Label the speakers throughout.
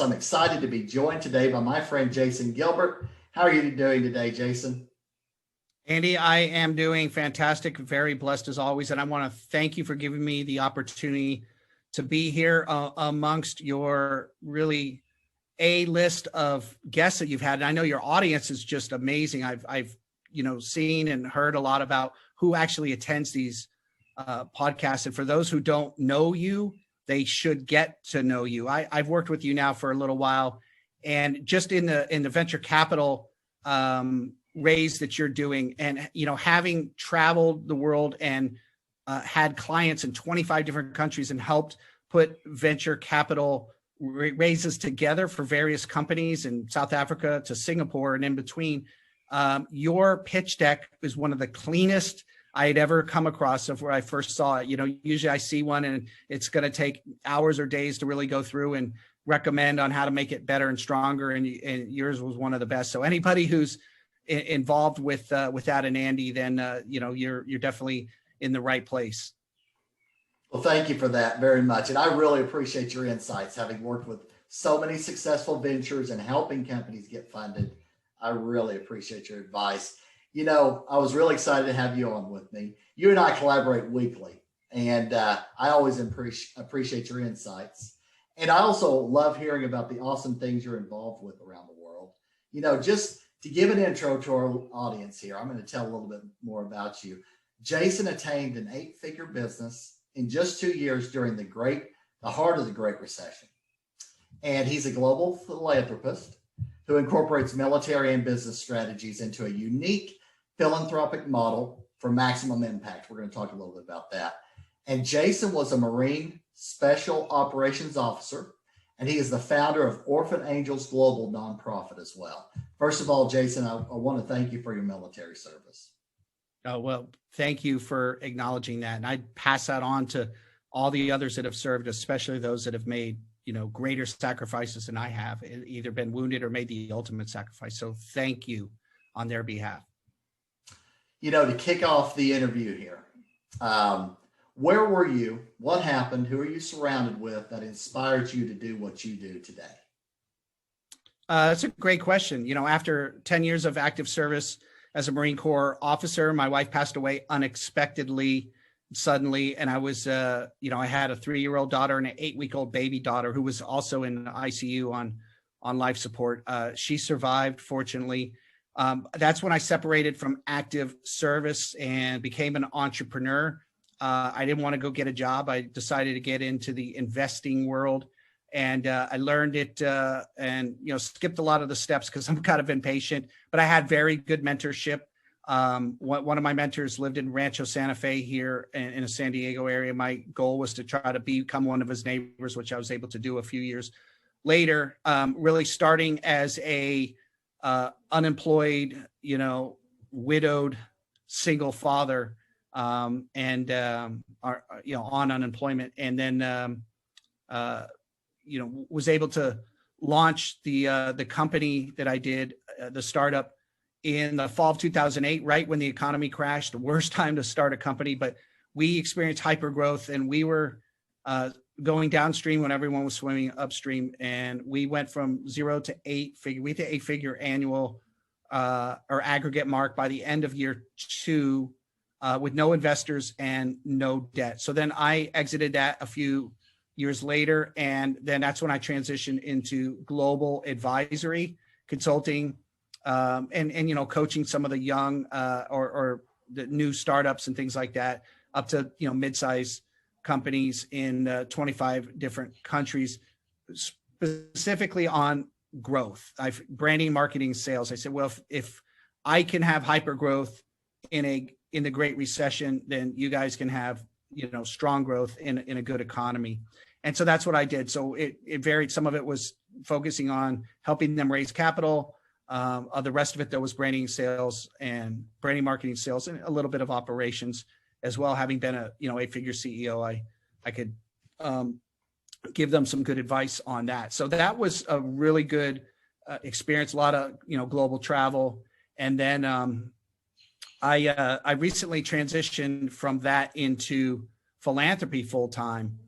Speaker 1: I'm excited to be joined today by my friend Jason Gilbert. How are you doing today, Jason?
Speaker 2: Andy, I am doing fantastic, very blessed as always, and I want to thank you for giving me the opportunity to be here amongst your really A-list of guests that you've had. And I know your audience is just amazing. I've seen and heard a lot about who actually attends these podcasts, and for those who don't know you, they should get to know you. I've worked with you now for a little while, and just in the venture capital raise that you're doing, and having traveled the world and had clients in 25 different countries and helped put venture capital raises together for various companies in South Africa to Singapore and in between. Your pitch deck is one of the cleanest I had ever come across of where I first saw it. Usually I see one and it's going to take hours or days to really go through and recommend on how to make it better and stronger. And yours was one of the best. So anybody who's involved with that and Andy, then you're definitely in the right place.
Speaker 1: Well, thank you for that very much. And I really appreciate your insights, having worked with so many successful ventures and helping companies get funded. I really appreciate your advice. I was really excited to have you on with me. You and I collaborate weekly, and I always appreciate your insights. And I also love hearing about the awesome things you're involved with around the world. Just to give an intro to our audience here, I'm going to tell a little bit more about you. Jason attained an 8-figure business in just 2 years during the heart of the Great Recession. And he's a global philanthropist who incorporates military and business strategies into a unique philanthropic model for maximum impact. We're going to talk a little bit about that. And Jason was a Marine Special Operations Officer, and he is the founder of Orphan Angels Global nonprofit as well. First of all, Jason, I want to thank you for your military service.
Speaker 2: Oh, well, thank you for acknowledging that. And I pass that on to all the others that have served, especially those that have made, greater sacrifices than I have, either been wounded or made the ultimate sacrifice. So thank you on their behalf.
Speaker 1: To kick off the interview here, where were you? What happened? Who are you surrounded with that inspired you to do what you do today?
Speaker 2: That's a great question. After 10 years of active service as a Marine Corps officer, my wife passed away unexpectedly, suddenly. And I was, I had a 3-year-old daughter and an 8-week-old baby daughter who was also in the ICU on life support. She survived, fortunately. That's when I separated from active service and became an entrepreneur. I didn't want to go get a job. I decided to get into the investing world, and I learned it and skipped a lot of the steps because I'm kind of impatient, but I had very good mentorship. One of my mentors lived in Rancho Santa Fe here in the San Diego area. My goal was to try to become one of his neighbors, which I was able to do a few years later, really starting as a unemployed, widowed single father, and on unemployment, and then was able to launch the company that I did, the startup, in the fall of 2008, right when the economy crashed. The worst time to start a company, but we experienced hyper growth, and we were going downstream when everyone was swimming upstream, and we went from 0 to 8-figure. We hit 8-figure annual or aggregate mark by the end of year 2. With no investors and no debt. So then I exited that a few years later, and then that's when I transitioned into global advisory consulting, and coaching some of the young or the new startups and things like that, up to mid-size companies in 25 different countries, specifically on growth. Branding, marketing, sales. I said, well, if I can have hyper growth in the Great Recession, then you guys can have, strong growth in a good economy. And so that's what I did. So it varied. Some of it was focusing on helping them raise capital. The rest of it, though, was branding, sales, and branding, marketing, sales, and a little bit of operations as well. Having been a 8-figure CEO, I could give them some good advice on that. So that was a really good experience. A lot of global travel, and then I recently transitioned from that into philanthropy full time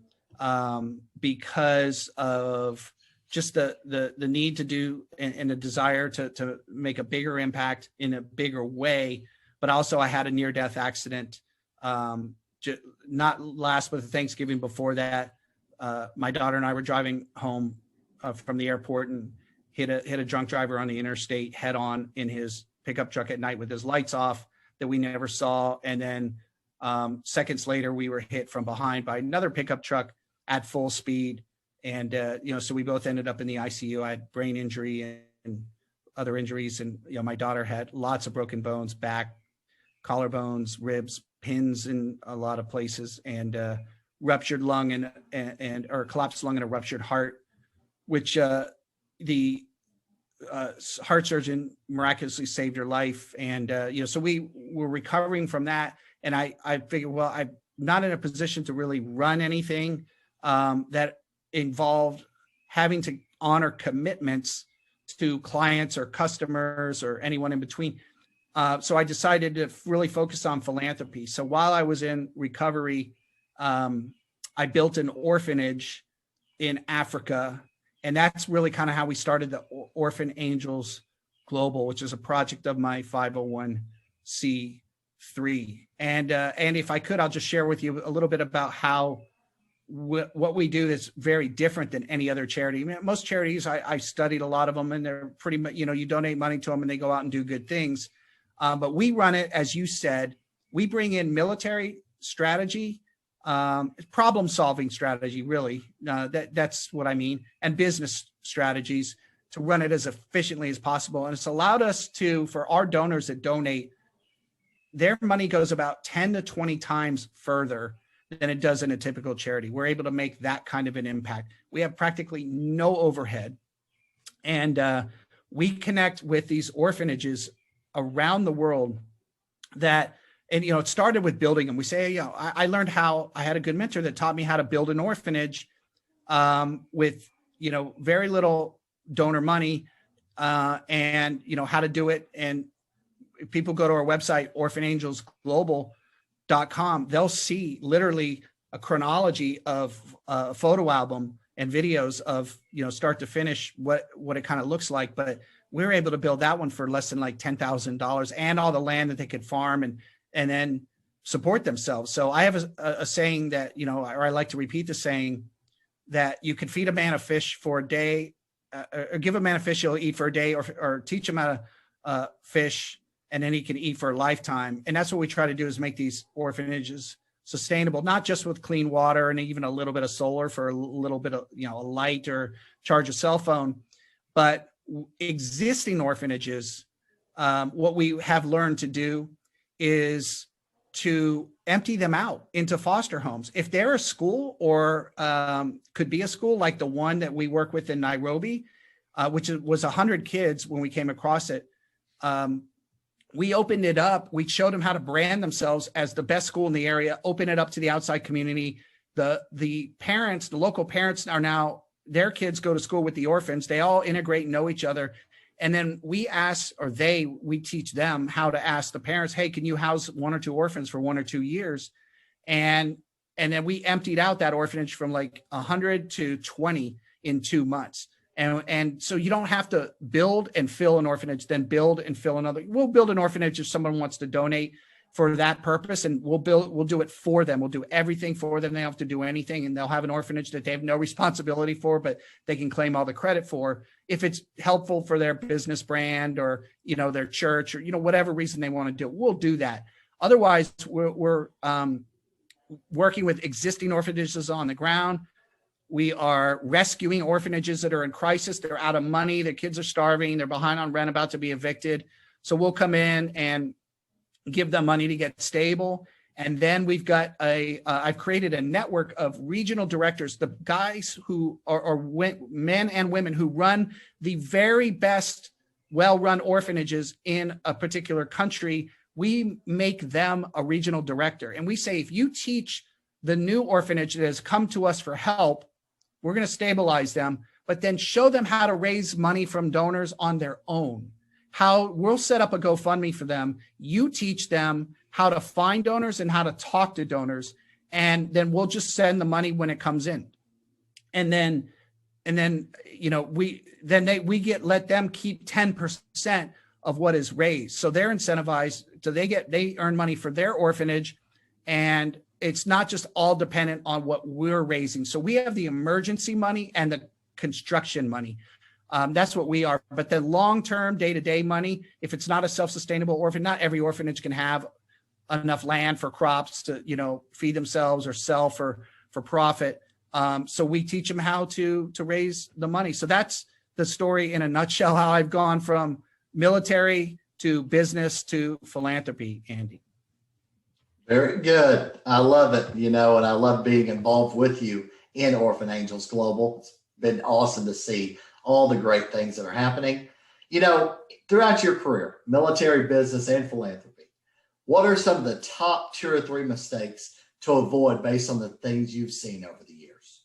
Speaker 2: because of just the need to do and the desire to make a bigger impact in a bigger way. But also I had a near-death accident, not last, but the Thanksgiving before that. My daughter and I were driving home from the airport and hit a drunk driver on the interstate head on in his pickup truck at night with his lights off that we never saw. And then seconds later, we were hit from behind by another pickup truck at full speed. And, so we both ended up in the ICU. I had brain injury and other injuries. And, my daughter had lots of broken bones, back, collarbones, ribs, pins in a lot of places, and ruptured lung or collapsed lung and a ruptured heart, which the heart surgeon miraculously saved her life. And, so we were recovering from that. And I figured, well, I'm not in a position to really run anything that involved having to honor commitments to clients or customers or anyone in between. So I decided to really focus on philanthropy. So while I was in recovery, I built an orphanage in Africa. And that's really kind of how we started the Orphan Angels Global, which is a project of my 501c3. And if I could, I'll just share with you a little bit about how what we do is very different than any other charity. I mean, most charities, I studied a lot of them, and they're pretty much, you donate money to them and they go out and do good things. But we run it, as you said, we bring in military strategy, problem-solving strategy, really. That's what I mean, and business strategies to run it as efficiently as possible. And it's allowed us to, for our donors that donate, their money goes about 10 to 20 times further than it does in a typical charity. We're able to make that kind of an impact. We have practically no overhead. And we connect with these orphanages around the world and it started with building them. We say, I learned how, I had a good mentor that taught me how to build an orphanage with, very little donor money and, how to do it. And if people go to our website, orphanangelsglobal.com, they'll see literally a chronology of a photo album and videos of, start to finish what it kind of looks like. But we were able to build that one for less than like $10,000 and all the land that they could farm and then support themselves. So I have a saying that, or I like to repeat the saying that you can feed a man a fish for a day, or give a man a fish he'll eat for a day, or teach him how to fish, and then he can eat for a lifetime. And that's what we try to do, is make these orphanages sustainable, not just with clean water and even a little bit of solar for a little bit of, a light or charge a cell phone, but existing orphanages. What we have learned to do is to empty them out into foster homes. If they're a school or could be a school like the one that we work with in Nairobi, which was 100 kids when we came across it, we opened it up. We showed them how to brand themselves as the best school in the area, open it up to the outside community. The parents, the local parents are now, their kids go to school with the orphans. They all integrate and know each other. And then we teach them how to ask the parents, hey, can you house 1 or 2 orphans for 1 or 2 years? And then we emptied out that orphanage from like 100 to 20 in 2 months. And so you don't have to build and fill an orphanage, then build and fill another. We'll build an orphanage if someone wants to donate for that purpose, and we'll do it for them. We'll do everything for them. They don't have to do anything, and they'll have an orphanage that they have no responsibility for, but they can claim all the credit for if it's helpful for their business brand or, their church or, whatever reason they want to do it. We'll do that. Otherwise, we're working with existing orphanages on the ground. We are rescuing orphanages that are in crisis. They're out of money. Their kids are starving. They're behind on rent, about to be evicted. So we'll come in and give them money to get stable. And then we've got I've created a network of regional directors, the guys who are men and women who run the very best well-run orphanages in a particular country. We make them a regional director. And we say, if you teach the new orphanage that has come to us for help, we're going to stabilize them, but then show them how to raise money from donors on their own. How we'll set up a GoFundMe for them. You teach them how to find donors and how to talk to donors. And then we'll just send the money when it comes in. And then And then, we let them keep 10% of what is raised. So they're incentivized. So they earn money for their orphanage, and it's not just all dependent on what we're raising. So we have the emergency money and the construction money. That's what we are. But the long-term day-to-day money, if it's not a self-sustainable orphan, not every orphanage can have enough land for crops to, feed themselves or sell for profit. So we teach them how to raise the money. So that's the story in a nutshell, how I've gone from military to business to philanthropy, Andy.
Speaker 1: Very good. I love it, and I love being involved with you in Orphan Angels Global. It's been awesome to see all the great things that are happening. Throughout your career, military, business, and philanthropy, what are some of the top 2 or 3 mistakes to avoid based on the things you've seen over the years?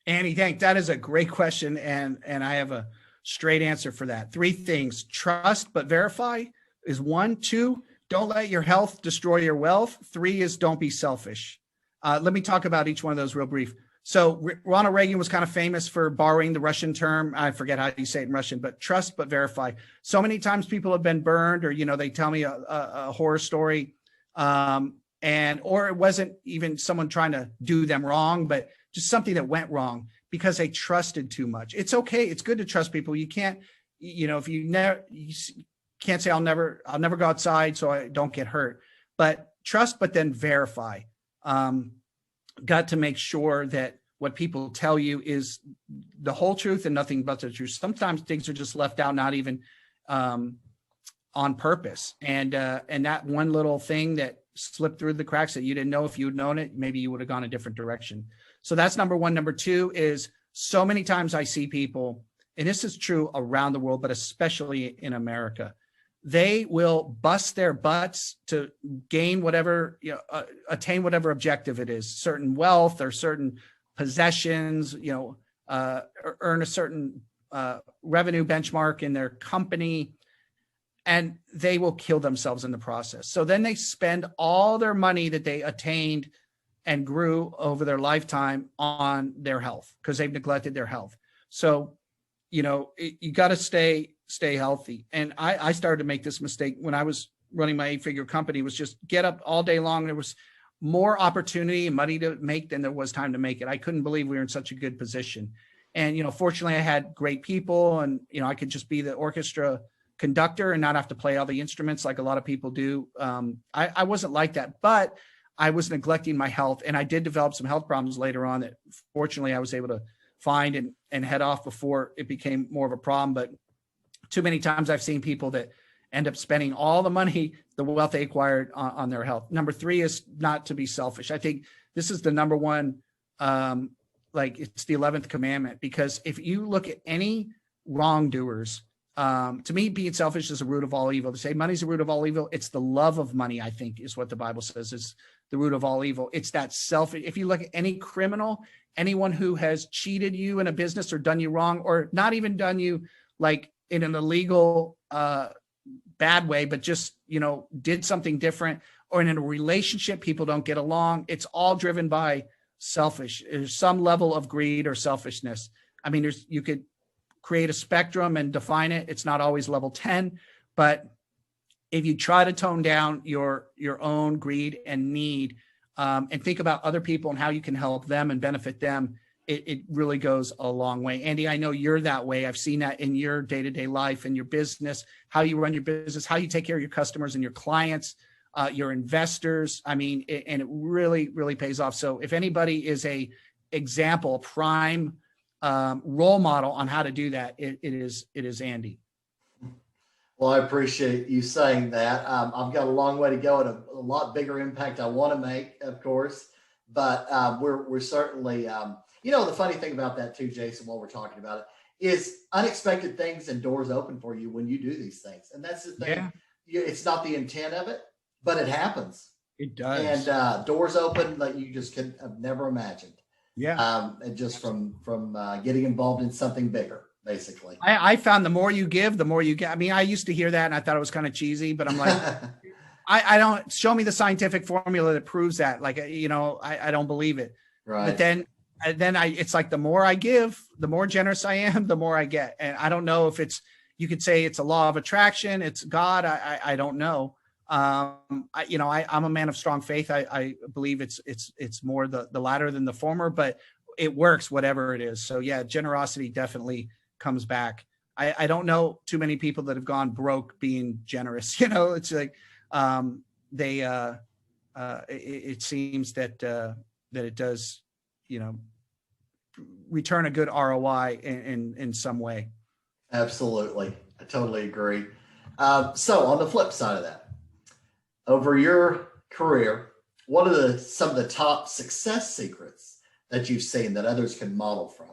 Speaker 2: Andy, that is a great question. And I have a straight answer for that. 3 things: trust but verify is 1. 2, don't let your health destroy your wealth. 3 is don't be selfish. Let me talk about each one of those real brief. So Ronald Reagan was kind of famous for borrowing the Russian term. I forget how you say it in Russian, but trust but verify. So many times people have been burned, or, they tell me a horror story. Or it wasn't even someone trying to do them wrong, but just something that went wrong because they trusted too much. It's okay. It's good to trust people. You can't, if you can't say I'll never go outside so I don't get hurt, but trust, but then verify. Got to make sure that what people tell you is the whole truth and nothing but the truth. Sometimes things are just left out, not even on purpose. And that one little thing that slipped through the cracks that you didn't know, if you'd known it, maybe you would have gone a different direction. So that's number 1. Number 2 is, so many times I see people, and this is true around the world, but especially in America, they will bust their butts to gain whatever, attain whatever objective it is, certain wealth or certain possessions, earn a certain revenue benchmark in their company, and they will kill themselves in the process. So then they spend all their money that they attained and grew over their lifetime on their health because they've neglected their health. So, you got to stay healthy. And I started to make this mistake when I was running my 8-figure company, was just get up all day long. There was more opportunity and money to make than there was time to make it. I couldn't believe we were in such a good position. And, fortunately I had great people, and, I could just be the orchestra conductor and not have to play all the instruments like a lot of people do. I wasn't like that, but I was neglecting my health, and I did develop some health problems later on that fortunately I was able to find and head off before it became more of a problem. But too many times I've seen people that end up spending all the money, the wealth they acquired on their health. Number 3 is not to be selfish. I think this is the number 1, it's the 11th commandment, because if you look at any wrongdoers, to me, being selfish is the root of all evil. To say money's the root of all evil, it's the love of money, I think, is what the Bible says is the root of all evil. It's that selfish. If you look at any criminal, anyone who has cheated you in a business or done you wrong, or not even done you like in an illegal bad way, but just, did something different, or in a relationship, people don't get along. It's all driven by selfish. There's some level of greed or selfishness. I mean, you could create a spectrum and define it. It's not always level 10, but if you try to tone down your own greed and need, and think about other people and how you can help them and benefit them, it really goes a long way. Andy, I know you're that way. I've seen that in your day-to-day life and your business, how you run your business, how you take care of your customers and your clients, your investors. I mean, and it really, really pays off. So if anybody is a example, prime role model on how to do that, it is Andy.
Speaker 1: Well, I appreciate you saying that. I've got a long way to go and a lot bigger impact I want to make, of course, but we're certainly, the funny thing about that too, Jason, while we're talking about it, is unexpected things and doors open for you when you do these things. And that's the thing. Yeah. It's not the intent of it, but it happens.
Speaker 2: It does.
Speaker 1: And doors open that you just could have never imagined.
Speaker 2: Yeah.
Speaker 1: And just from getting involved in something bigger. Basically,
Speaker 2: I found the more you give, the more you get. I mean, I used to hear that and I thought it was kind of cheesy, but I'm like, I don't show me the scientific formula that proves that. Like, I don't believe it.
Speaker 1: Right.
Speaker 2: But then it's like the more I give, the more generous I am, the more I get. And I don't know if you could say it's a law of attraction, it's God. I don't know. I'm a man of strong faith. I believe it's more the latter than the former, but it works, whatever it is. So yeah, generosity definitely comes back. I don't know too many people that have gone broke being generous. It's like it seems that it does, return a good ROI in some way.
Speaker 1: Absolutely. I totally agree. So on the flip side of that, over your career, what are some of the top success secrets that you've seen that others can model from?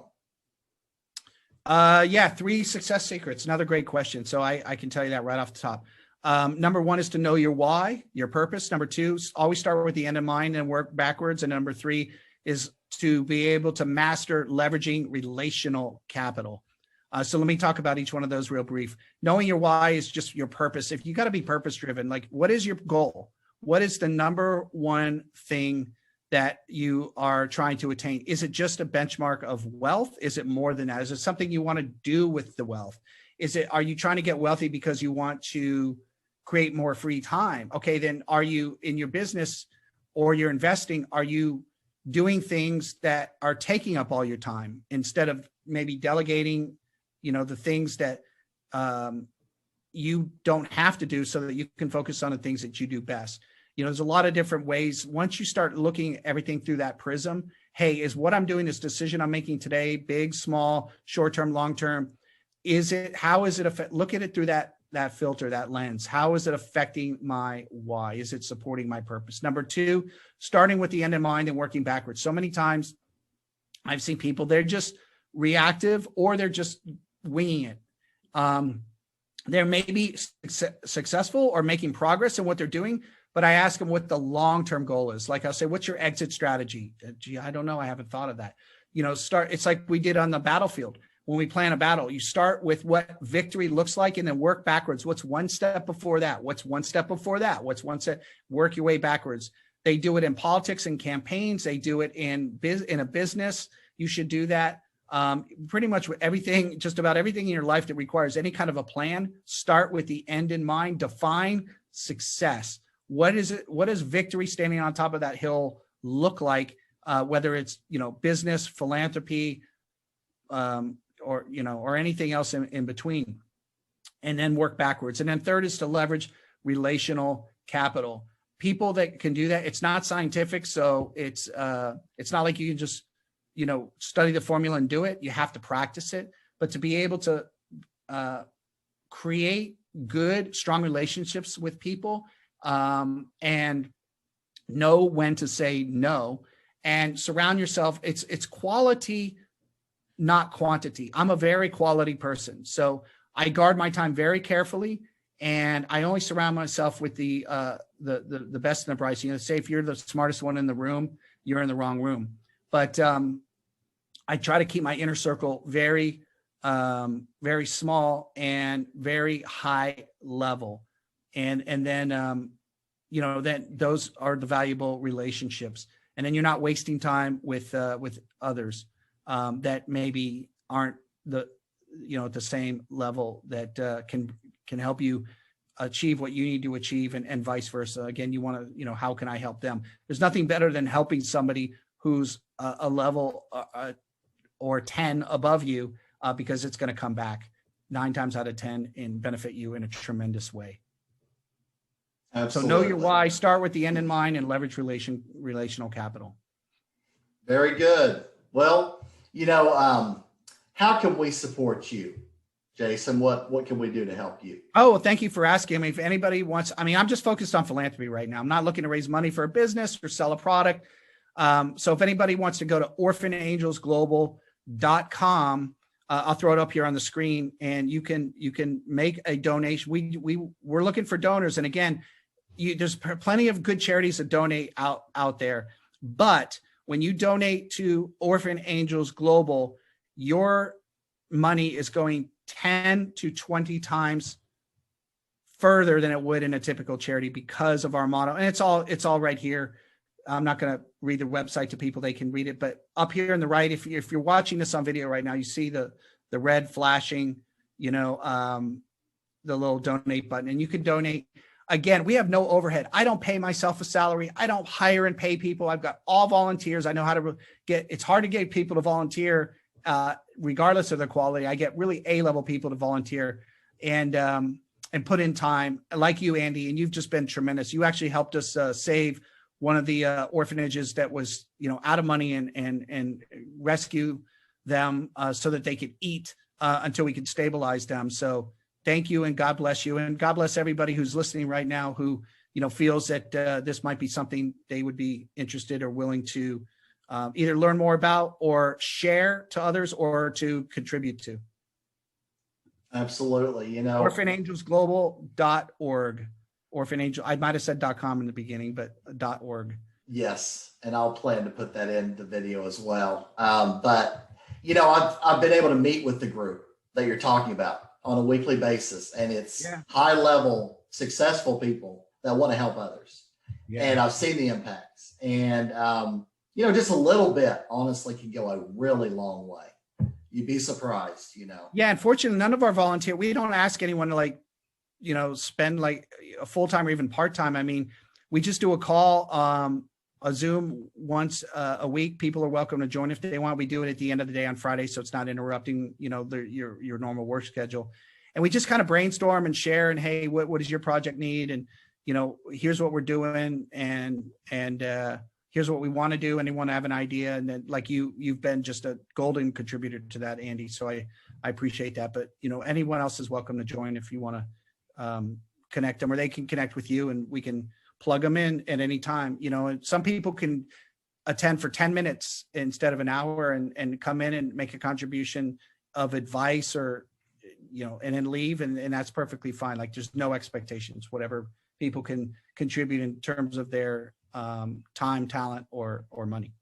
Speaker 2: Yeah, 3 success secrets. Another great question. So I can tell you that right off the top. Number 1 is to know your why, your purpose. Number 2, always start with the end in mind and work backwards. And number 3 is to be able to master leveraging relational capital. So let me talk about each one of those real brief. Knowing your why is just your purpose. If you got to be purpose driven, like what is your goal? What is the number 1 thing that you are trying to attain? Is it just a benchmark of wealth? Is it more than that? Is it something you want to do with the wealth? Are you trying to get wealthy because you want to create more free time? Okay, then are you in your business or you're investing? Are you doing things that are taking up all your time instead of maybe delegating, the things that you don't have to do so that you can focus on the things that you do best? There's a lot of different ways. Once you start looking at everything through that prism, hey, is what I'm doing, this decision I'm making today, big, small, short-term, long-term, how is it look at it through that filter, that lens. How is it affecting my why? Is it supporting my purpose? Number 2, starting with the end in mind and working backwards. So many times I've seen people, they're just reactive or they're just winging it. They're maybe successful or making progress in what they're doing, but I ask them what the long-term goal is. Like I'll say, what's your exit strategy? Gee, I don't know. I haven't thought of that. It's like we did on the battlefield. When we plan a battle, you start with what victory looks like and then work backwards. What's one step before that? What's one step before that? What's one step? Work your way backwards. They do it in politics and campaigns. They do it in a business. You should do that. Pretty much with everything, just about everything in your life that requires any kind of a plan, start with the end in mind. Define success. What is it? What does victory standing on top of that hill look like? Whether it's, business, philanthropy, or anything else in between, and then work backwards. And then 3rd is to leverage relational capital. People that can do that, it's not scientific. So it's not like you can just, study the formula and do it. You have to practice it, but to be able to create good, strong relationships with people, and know when to say no, and surround yourself. It's quality, not quantity. I'm a very quality person. So I guard my time very carefully, and I only surround myself with the best and the brightest. Say if you're the smartest one in the room, you're in the wrong room. But I try to keep my inner circle very, very small and very high level. And then, then those are the valuable relationships. And then you're not wasting time with others that maybe aren't at the same level that can help you achieve what you need to achieve, and vice versa. Again, you want to, how can I help them? There's nothing better than helping somebody who's a level or 10 above you, because it's going to come back 9 times out of 10 and benefit you in a tremendous way. Absolutely. So know your why, start with the end in mind, and leverage relational capital.
Speaker 1: Very good. Well, how can we support you, Jason? What can we do to help you?
Speaker 2: Oh, well, thank you for asking. I mean, if anybody wants, I'm just focused on philanthropy right now. I'm not looking to raise money for a business or sell a product. So if anybody wants to go to orphanangelsglobal.com, I'll throw it up here on the screen, and you can make a donation. We're looking for donors. And again, there's plenty of good charities that donate out there. But when you donate to Orphan Angels Global, your money is going 10 to 20 times further than it would in a typical charity because of our motto. And it's all right here. I'm not going to read the website to people. They can read it. But up here on the right, if you're watching this on video right now, you see the red flashing, the little donate button, and you can donate. Again, we have no overhead. I don't pay myself a salary. I don't hire and pay people. I've got all volunteers. I know how to it's hard to get people to volunteer regardless of their quality. I get really A-level people to volunteer and put in time like you, Andy, and you've just been tremendous. You actually helped us save one of the orphanages that was, out of money and rescue them so that they could eat until we could stabilize them. So thank you, and God bless you, and God bless everybody who's listening right now who feels that this might be something they would be interested or willing to either learn more about or share to others or to contribute to.
Speaker 1: Absolutely.
Speaker 2: Orphanangelsglobal.org. Orphan Angel, I might have said .com in the beginning, but .org.
Speaker 1: Yes, and I'll plan to put that in the video as well. But I've been able to meet with the group that you're talking about on a weekly basis, and it's high level, successful people that want to help others. Yeah. And I've seen the impacts, and just a little bit honestly can go a really long way. You'd be surprised, Yeah,
Speaker 2: unfortunately, none of our volunteer, we don't ask anyone to spend like a full-time or even part-time. I mean, we just do a call, a Zoom once a week. People are welcome to join if they want. We do it at the end of the day on Friday, so it's not interrupting, your normal work schedule. And we just kind of brainstorm and share, and hey, what does your project need? And, here's what we're doing, and here's what we want to do. Anyone have an idea? And then like you've been just a golden contributor to that, Andy. So I appreciate that. But, anyone else is welcome to join if you want to connect them, or they can connect with you and we can plug them in at any time. Some people can attend for 10 minutes instead of an hour and come in and make a contribution of advice or, and then leave. And that's perfectly fine. Like there's no expectations, whatever people can contribute in terms of their time, talent, or money.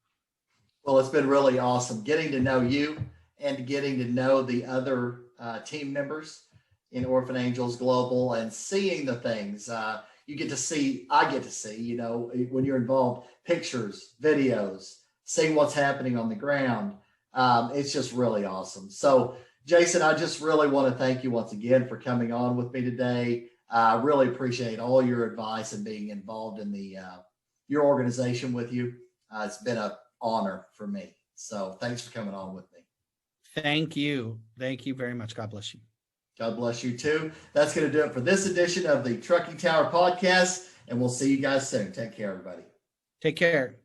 Speaker 1: Well, it's been really awesome getting to know you and getting to know the other team members in Orphan Angels Global and seeing the things I get to see, when you're involved, pictures, videos, seeing what's happening on the ground. It's just really awesome. So Jason, I just really want to thank you once again for coming on with me today. I really appreciate all your advice and being involved in your organization with you. It's been an honor for me. So thanks for coming on with me.
Speaker 2: Thank you. Thank you very much. God bless you.
Speaker 1: God bless you too. That's going to do it for this edition of the Trucking Tower Podcast, and we'll see you guys soon. Take care, everybody.
Speaker 2: Take care.